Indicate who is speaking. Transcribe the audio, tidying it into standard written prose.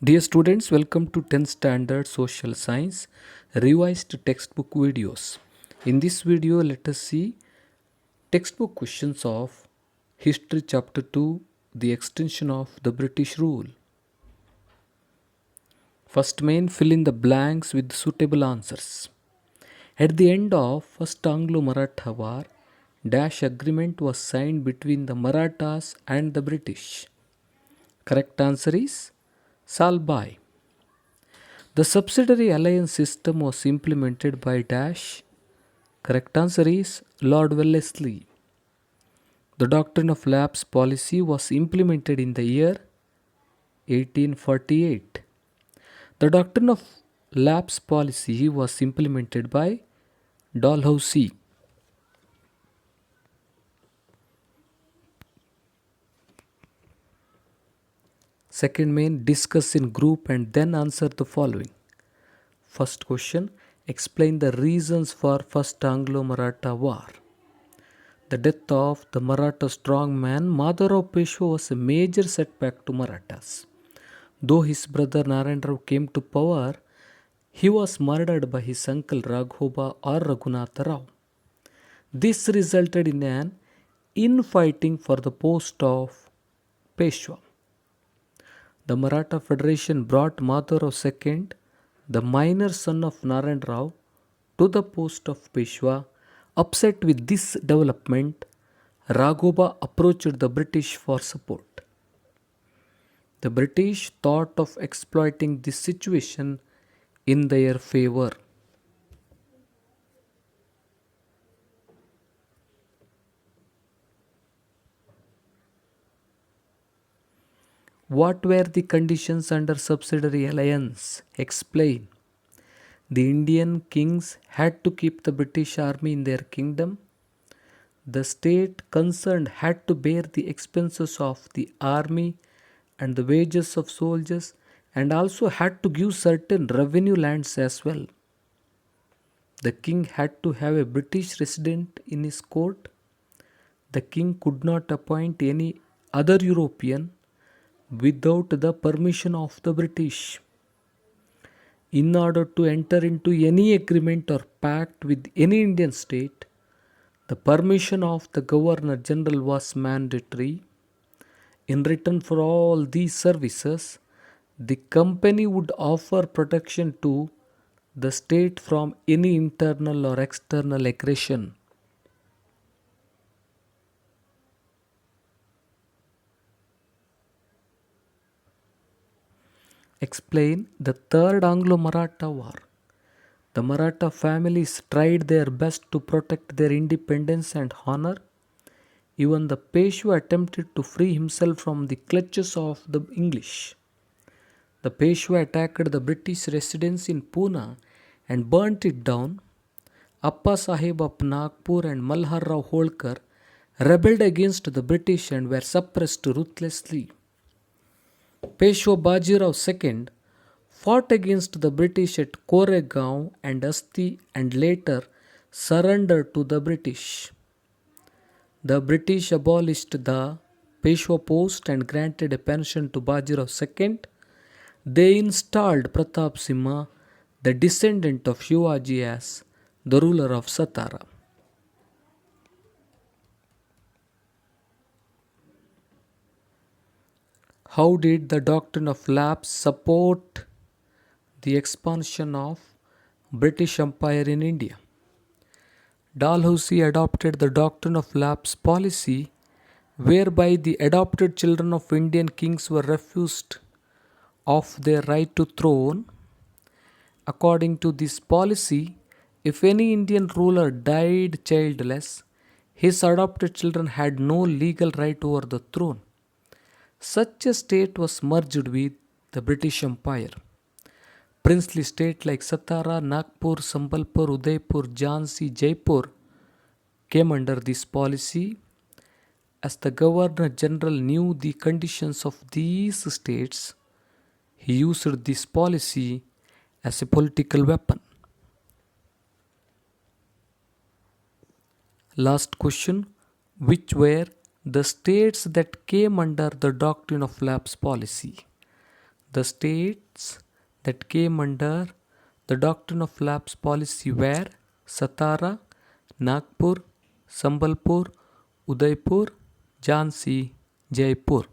Speaker 1: Dear students, welcome to 10th Standard Social Science revised textbook videos. In this video, let us see textbook questions of History Chapter 2, the extension of the British rule. First main, fill in the blanks with suitable answers. At the end of First Anglo-Maratha War, dash agreement was signed between the Marathas and the British. Correct answer is Salbai. The subsidiary alliance system was implemented by dash. Correct answer is Lord Wellesley. The doctrine of lapse policy was implemented in the year 1848. The doctrine of lapse policy was implemented by Dalhousie. Second main, discuss in group and then answer the following. First question, explain the reasons for First Anglo-Maratha War. The death of the Maratha strongman Madhavrao Peshwa was a major setback to Marathas. Though his brother Narayan Rao came to power, he was murdered by his uncle Raghoba or Raghunatha Rao. This resulted in an infighting for the post of Peshwa. The Maratha Federation brought Madhavrao II, the minor son of Narayan Rao, to the post of Peshwa. Upset with this development, Raghoba approached the British for support. The British thought of exploiting this situation in their favor. What were the conditions under subsidiary alliance? Explain. The Indian kings had to keep the British army in their kingdom. The state concerned had to bear the expenses of the army and the wages of soldiers, and also had to give certain revenue lands as well. The king had to have a British resident in his court. The king could not appoint any other European without the permission of the British. In order to enter into any agreement or pact with any Indian state, the permission of the Governor General was mandatory. In return for all these services, the company would offer protection to the state from any internal or external aggression. Explain the Third Anglo-Maratha War. The Maratha families tried their best to protect their independence and honor. Even the Peshwa attempted to free himself from the clutches of the English. The Peshwa attacked the British residence in Pune and burnt it down. Appa Sahib of Nagpur and Malhar Rao Holkar rebelled against the British and were suppressed ruthlessly. Peshwa Bajirao II fought against the British at Koregaon and Asti and later surrendered to the British. The British abolished the Peshwa post and granted a pension to Bajirao II. They installed Pratap Singha, the descendant of Shivaji, as the ruler of Satara. How did the doctrine of lapse support the expansion of British Empire in India? Dalhousie adopted the doctrine of lapse policy, whereby the adopted children of Indian kings were refused of their right to throne. According to this policy, if any Indian ruler died childless, his adopted children had no legal right over the throne. Such a state was merged with the British Empire. Princely states like Satara, Nagpur, Sambalpur, Udaipur, Jhansi, Jaipur came under this policy. As the Governor General knew the conditions of these states, he used this policy as a political weapon. Last question, which were the states that came under the doctrine of lapse policy? The states that came under the doctrine of lapse policy were Satara, Nagpur, Sambalpur, Udaipur, Jhansi, Jaipur.